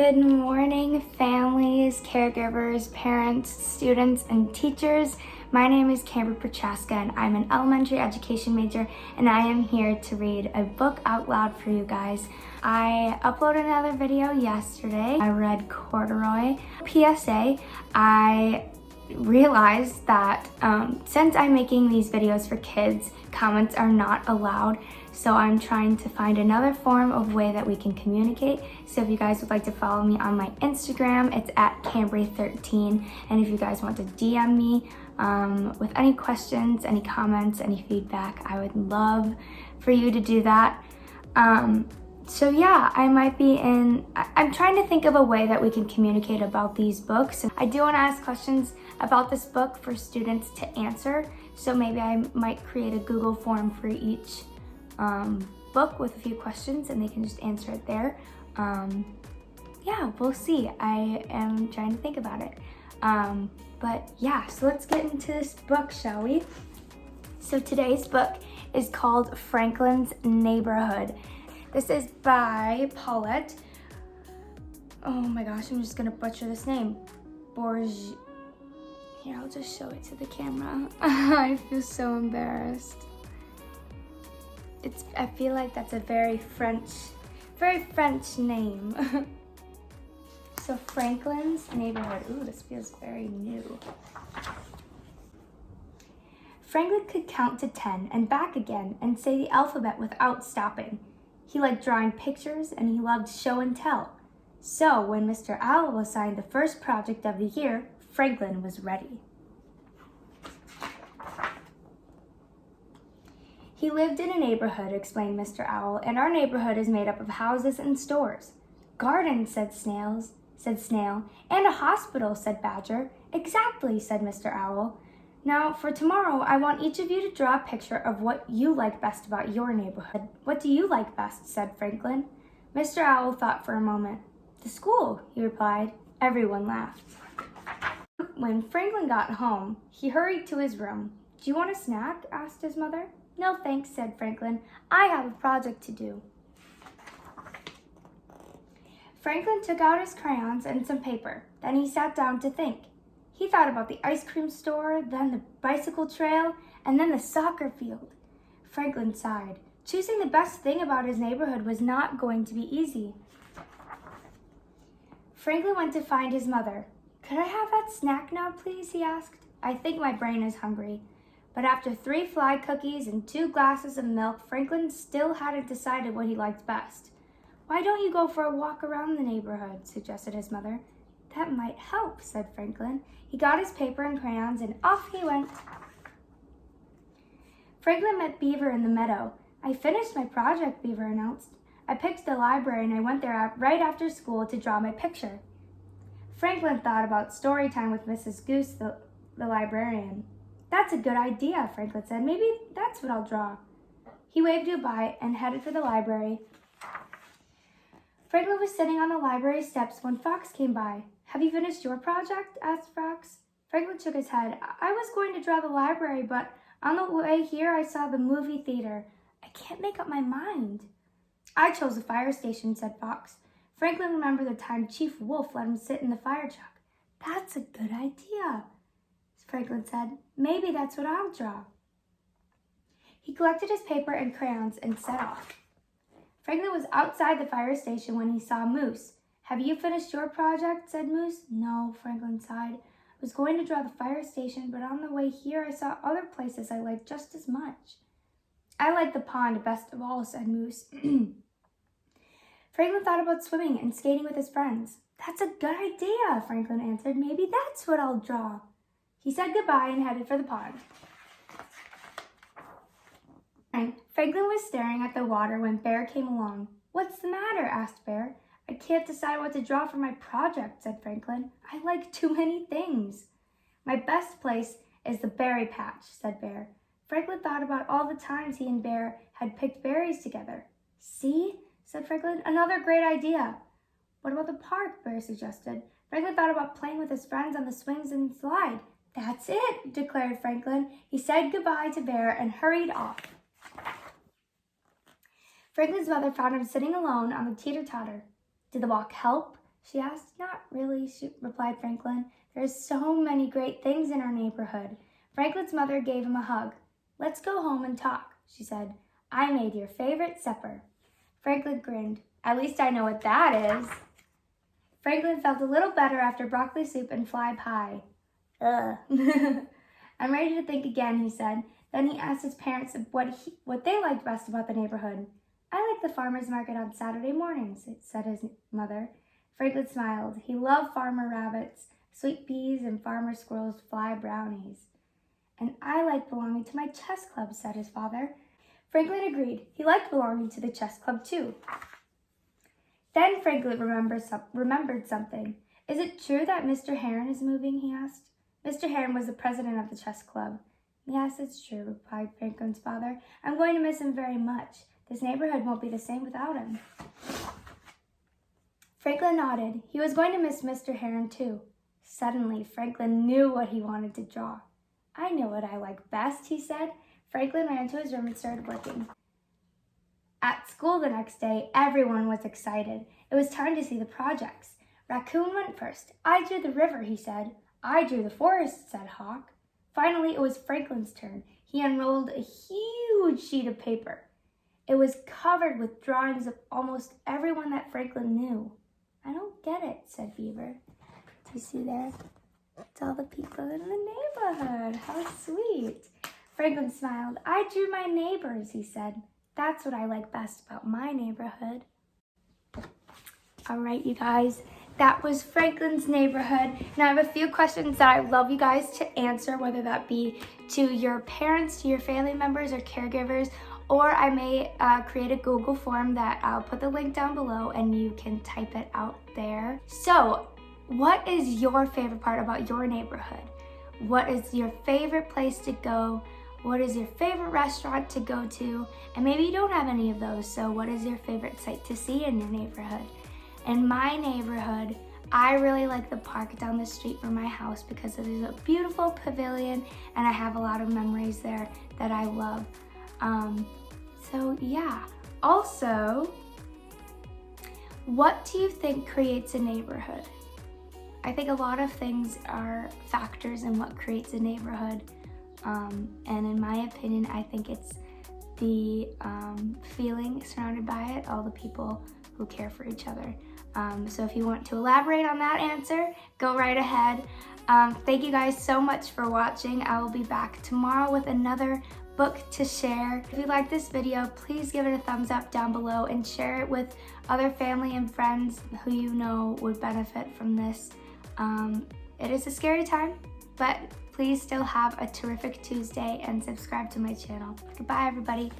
Good morning, families, caregivers, parents, students, and teachers. My name is Cameron Prochaska, and I'm an elementary education major, and I am here to read a book out loud for you guys. I uploaded another video yesterday. I read Corduroy. PSA, I realized that since I'm making these videos for kids, comments are not allowed. So I'm trying to find another form of way that we can communicate. So if you guys would like to follow me on my Instagram, it's at Cambry13. And if you guys want to DM me with any questions, any comments, any feedback, I would love for you to do that. So yeah, I'm trying to think of a way that we can communicate about these books. I do want to ask questions about this book for students to answer. So maybe I might create a Google form for each book with a few questions and they can just answer it there. Yeah, we'll see. I am trying to think about it. But yeah, so let's get into this book, shall we? So today's book is called Franklin's Neighborhood. This is by Paulette. Oh my gosh, I'm just gonna butcher this name. Bourgeois. Here, I'll just show it to the camera. I feel so embarrassed. I feel like that's a very French name. So Franklin's Neighborhood. Ooh, this feels very new. Franklin could count to 10 and back again and say the alphabet without stopping. He liked drawing pictures and he loved show and tell. So when Mr. Owl assigned the first project of the year, Franklin was ready. He lived in a neighborhood, explained Mr. Owl, and our neighborhood is made up of houses and stores. Gardens, said Snail, and a hospital, said Badger. Exactly, said Mr. Owl. Now, for tomorrow, I want each of you to draw a picture of what you like best about your neighborhood. What do you like best, said Franklin. Mr. Owl thought for a moment. The school, he replied. Everyone laughed. When Franklin got home, he hurried to his room. Do you want a snack? Asked his mother. No thanks, said Franklin. I have a project to do. Franklin took out his crayons and some paper. Then he sat down to think. He thought about the ice cream store, then the bicycle trail, and then the soccer field. Franklin sighed. Choosing the best thing about his neighborhood was not going to be easy. Franklin went to find his mother. Could I have that snack now, please? He asked. I think my brain is hungry. But after 3 fly cookies and 2 glasses of milk, Franklin still hadn't decided what he liked best. Why don't you go for a walk around the neighborhood, suggested his mother. That might help, said Franklin. He got his paper and crayons and off he went. Franklin met Beaver in the meadow. I finished my project, Beaver announced. I picked the library and I went there right after school to draw my picture. Franklin thought about story time with Mrs. Goose, the librarian. That's a good idea, Franklin said. Maybe that's what I'll draw. He waved goodbye and headed for the library. Franklin was sitting on the library steps when Fox came by. Have you finished your project? Asked Fox. Franklin shook his head. I was going to draw the library, but on the way here I saw the movie theater. I can't make up my mind. I chose the fire station, said Fox. Franklin remembered the time Chief Wolf let him sit in the fire truck. That's a good idea, Franklin said. Maybe that's what I'll draw. He collected his paper and crayons and set off. Franklin was outside the fire station when he saw Moose. Have you finished your project? Said Moose. No, Franklin sighed. I was going to draw the fire station, but on the way here I saw other places I liked just as much. I like the pond best of all, said Moose. Franklin thought about swimming and skating with his friends. That's a good idea, Franklin answered. Maybe that's what I'll draw. He said goodbye and headed for the pond. Franklin was staring at the water when Bear came along. What's the matter? Asked Bear. I can't decide what to draw for my project, said Franklin. I like too many things. My best place is the berry patch, said Bear. Franklin thought about all the times he and Bear had picked berries together. See, said Franklin, another great idea. What about the park? Bear suggested. Franklin thought about playing with his friends on the swings and slide. That's it, declared Franklin. He said goodbye to Bear and hurried off. Franklin's mother found him sitting alone on the teeter-totter. Did the walk help? She asked. Not really, replied Franklin. There's so many great things in our neighborhood. Franklin's mother gave him a hug. Let's go home and talk, she said. I made your favorite supper. Franklin grinned. At least I know what that is. Franklin felt a little better after broccoli soup and fly pie. Ugh. I'm ready to think again, he said. Then he asked his parents what they liked best about the neighborhood. I like the farmer's market on Saturday mornings, said his mother. Franklin smiled. He loved farmer rabbits, sweet peas, and farmer squirrels' fly brownies. And I like belonging to my chess club, said his father. Franklin agreed. He liked belonging to the chess club, too. Then Franklin remembered something. Is it true that Mr. Heron is moving, he asked. Mr. Heron was the president of the chess club. Yes, it's true, replied Franklin's father. I'm going to miss him very much. This neighborhood won't be the same without him. Franklin nodded. He was going to miss Mr. Heron, too. Suddenly, Franklin knew what he wanted to draw. I know what I like best, he said. Franklin ran to his room and started working. At school the next day, everyone was excited. It was time to see the projects. Raccoon went first. I drew the river, he said. I drew the forest, said Hawk. Finally, it was Franklin's turn. He unrolled a huge sheet of paper. It was covered with drawings of almost everyone that Franklin knew. I don't get it, said Beaver. Do you see there? It's all the people in the neighborhood. How sweet. Franklin smiled. I drew my neighbors, he said. That's what I like best about my neighborhood. All right, you guys. That was Franklin's neighborhood. Now I have a few questions that I'd love you guys to answer, whether that be to your parents, to your family members or caregivers, or I may create a Google form that I'll put the link down below and you can type it out there. So, what is your favorite part about your neighborhood? What is your favorite place to go? What is your favorite restaurant to go to? And maybe you don't have any of those, so what is your favorite sight to see in your neighborhood? In my neighborhood, I really like the park down the street from my house because it is a beautiful pavilion and I have a lot of memories there that I love. So yeah. Also, what do you think creates a neighborhood? I think a lot of things are factors in what creates a neighborhood. And in my opinion, I think it's the feeling surrounded by it, all the people who care for each other. So if you want to elaborate on that answer, go right ahead. Thank you guys so much for watching. I will be back tomorrow with another book to share. If you like this video, please give it a thumbs up down below and share it with other family and friends who you know would benefit from this. It is a scary time, but please still have a terrific Tuesday and subscribe to my channel. Goodbye, everybody.